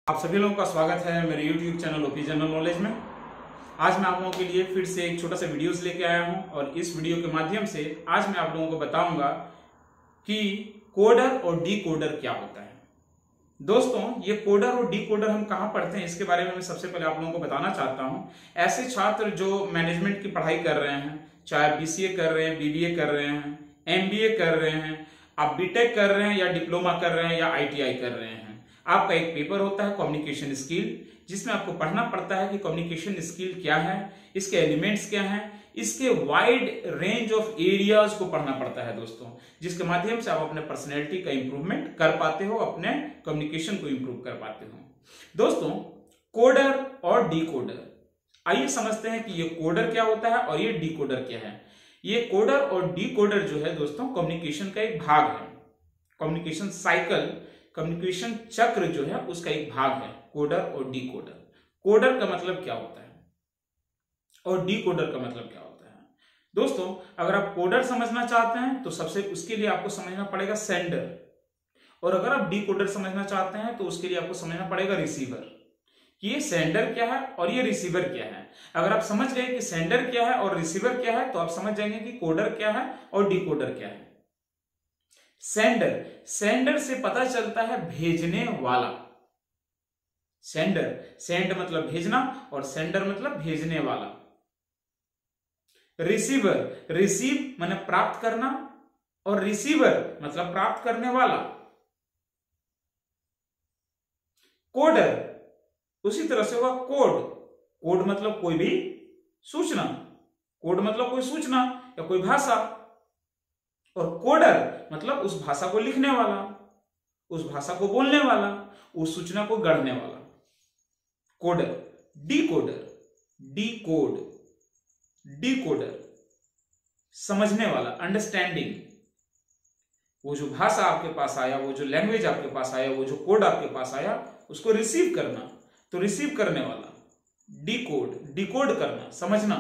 आप सभी लोगों का स्वागत है मेरे YouTube channel OP general knowledge में। आज मैं आप लोगों के लिए फिर से एक छोटा सा वीडियोस लेके आया हूं और इस वीडियो के माध्यम से आज मैं आप लोगों को बताऊंगा कि कोडर और डीकोडर क्या होता है। दोस्तों, ये कोडर और डीकोडर हम कहाँ पढ़ते हैं इसके बारे में मैं सबसे पहले आप लोगों को बताना चाहता हूं। ऐसे छात्र जो मैनेजमेंट की पढ़ाई कर रहे हैं, चाहे BCA कर रहे हैं, BBA कर रहे हैं, MBA कर रहे हैं, आप BTech कर रहे हैं या डिप्लोमा कर रहे हैं या ITI कर रहे हैं, आपका एक पेपर होता है कम्युनिकेशन स्किल, जिसमें आपको पढ़ना पड़ता है कि कम्युनिकेशन स्किल क्या है, इसके एलिमेंट्स क्या हैं, इसके वाइड रेंज ऑफ एरियाज को पढ़ना पड़ता है दोस्तों, जिसके माध्यम से आप अपने पर्सनैलिटी का इंप्रूवमेंट कर पाते हो, अपने कम्युनिकेशन को इंप्रूव कर पाते हो। दोस्तों, कोडर और डीकोडर, आइए समझते हैं कि ये कोडर क्या होता है और ये डीकोडर क्या है। ये कोडर और डीकोडर जो है दोस्तों कम्युनिकेशन का एक भाग है। कम्युनिकेशन साइकिल, कम्युनिकेशन चक्र जो है उसका एक भाग है कोडर और डीकोडर। कोडर का मतलब क्या होता है और डीकोडर का मतलब क्या होता है। दोस्तों, अगर आप कोडर समझना चाहते हैं तो सबसे उसके लिए आपको समझना पड़ेगा सेंडर, और अगर आप डीकोडर समझना चाहते हैं तो उसके लिए आपको समझना पड़ेगा रिसीवर। ये सेंडर क्या है और ये रिसीवर क्या है। अगर आप समझ गए कि सेंडर क्या है और रिसीवर क्या है तो आप समझ जाएंगे कि कोडर क्या है और डीकोडर क्या है। सेंडर, सेंडर से पता चलता है भेजने वाला। सेंडर, सेंड मतलब भेजना और सेंडर मतलब भेजने वाला। रिसीवर, रिसीव माने प्राप्त करना और रिसीवर मतलब प्राप्त करने वाला। कोडर उसी तरह से हुआ कोड, कोड मतलब कोई भी सूचना, कोड मतलब कोई सूचना या कोई भाषा, और कोडर मतलब उस भाषा को लिखने वाला, उस भाषा को बोलने वाला, उस सूचना को गढ़ने वाला। कोडर, डीकोडर, डीकोड, डीकोडर समझने वाला, अंडरस्टैंडिंग। वो जो भाषा आपके पास आया, वो जो लैंग्वेज आपके पास आया, वो जो कोड आपके पास आया, उसको रिसीव करना, तो रिसीव करने वाला। डीकोड, डिकोड करना, समझना,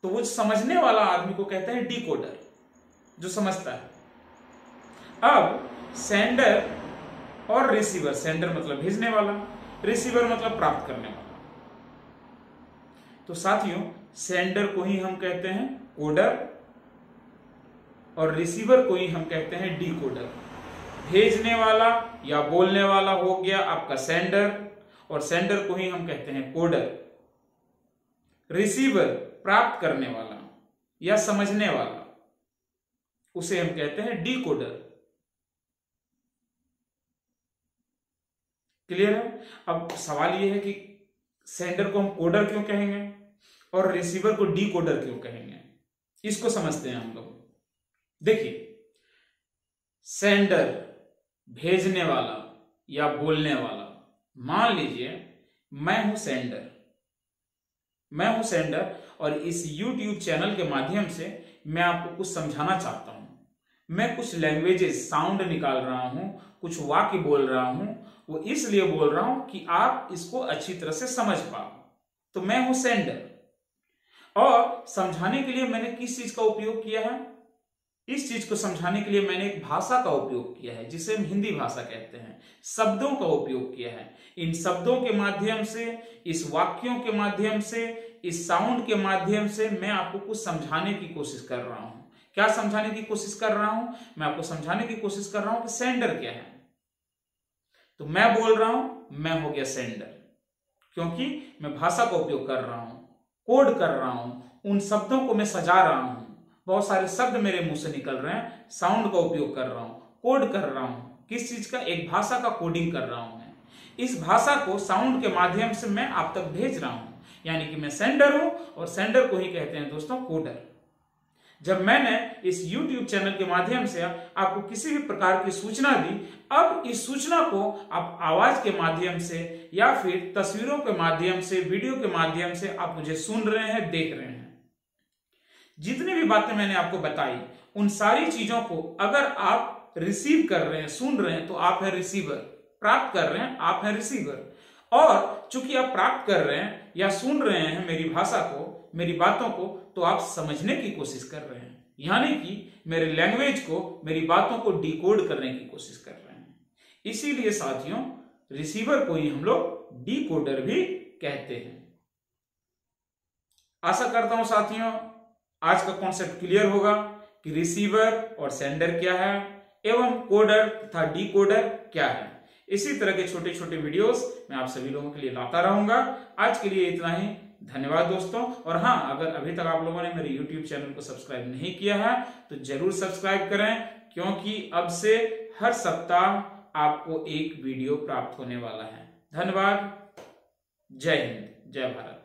तो वो समझने वाला आदमी को कहते हैं डीकोडर, जो समझता है। अब सेंडर और रिसीवर, सेंडर मतलब भेजने वाला, रिसीवर मतलब प्राप्त करने वाला। तो साथियों, सेंडर को ही हम कहते हैं कोडर और रिसीवर को ही हम कहते हैं डीकोडर। भेजने वाला या बोलने वाला हो गया आपका सेंडर, और सेंडर को ही हम कहते हैं कोडर। रिसीवर प्राप्त करने वाला या समझने वाला, उसे हम कहते हैं डीकोडर। क्लियर है। अब सवाल यह है कि सेंडर को हम कोडर क्यों कहेंगे और रिसीवर को डीकोडर क्यों कहेंगे, इसको समझते हैं हम लोग। देखिए, सेंडर भेजने वाला या बोलने वाला, मान लीजिए मैं हूं सेंडर, मैं हूं सेंडर और इस YouTube चैनल के माध्यम से मैं आपको कुछ समझाना चाहता हूं। मैं कुछ लैंग्वेजेस, साउंड निकाल रहा हूं, कुछ वाक्य बोल रहा हूं, वो इसलिए बोल रहा हूं कि आप इसको अच्छी तरह से समझ पाओ। तो मैं हूं सेंडर, और समझाने के लिए मैंने किस चीज का उपयोग किया है, इस चीज को समझाने के लिए मैंने एक भाषा का उपयोग किया है जिसे हम हिंदी भाषा कहते हैं। शब्दों का उपयोग किया है। इन शब्दों के माध्यम से, इस वाक्यों के माध्यम से, इस साउंड के माध्यम से मैं आपको कुछ समझाने की कोशिश कर रहा हूं। क्या समझाने की कोशिश कर रहा हूं? मैं आपको समझाने की कोशिश कर रहा हूं कि सेंडर क्या है। तो मैं बोल रहा हूं, मैं हो गया सेंडर, क्योंकि मैं भाषा का उपयोग कर रहा हूं, कोड कर रहा हूं, उन शब्दों को मैं सजा रहा हूं। बहुत सारे शब्द मेरे मुंह से निकल रहे हैं, साउंड का उपयोग कर रहा हूं, कोड कर रहा हूं। किस चीज का? एक भाषा का कोडिंग कर रहा हूं मैं। इस भाषा को साउंड के माध्यम से मैं आप तक भेज रहा हूं, यानी कि मैं सेंडर हूं, और सेंडर को ही कहते हैं दोस्तों कोडर। जब मैंने इस YouTube चैनल के माध्यम से आपको किसी भी प्रकार की सूचना दी, अब इस सूचना को आप आवाज के माध्यम से या फिर तस्वीरों के माध्यम से, वीडियो के माध्यम से आप मुझे सुन रहे हैं, देख रहे हैं। जितनी भी बातें मैंने आपको बताई, उन सारी चीजों को अगर आप रिसीव कर रहे हैं, सुन रहे हैं, तो आप है रिसीवर। प्राप्त कर रहे हैं, आप है रिसीवर। और चूंकि आप प्राप्त कर रहे हैं या सुन रहे हैं मेरी भाषा को, मेरी बातों को, तो आप समझने की कोशिश कर रहे हैं, यानी कि मेरे लैंग्वेज को, मेरी बातों को डिकोड करने की कोशिश कर रहे हैं। इसीलिए साथियों, रिसीवर को ही हम लोग डिकोडर भी कहते हैं। आशा करता हूं साथियों आज का कॉन्सेप्ट क्लियर होगा कि रिसीवर और सेंडर क्या है एवं कोडर तथा डिकोडर क्या है। इसी तरह के छोटे छोटे वीडियोस मैं आप सभी लोगों के लिए लाता रहूंगा। आज के लिए इतना ही, धन्यवाद दोस्तों। और हाँ, अगर अभी तक आप लोगों ने मेरे YouTube चैनल को सब्सक्राइब नहीं किया है तो जरूर सब्सक्राइब करें, क्योंकि अब से हर सप्ताह आपको एक वीडियो प्राप्त होने वाला है। धन्यवाद। जय हिंद, जय भारत।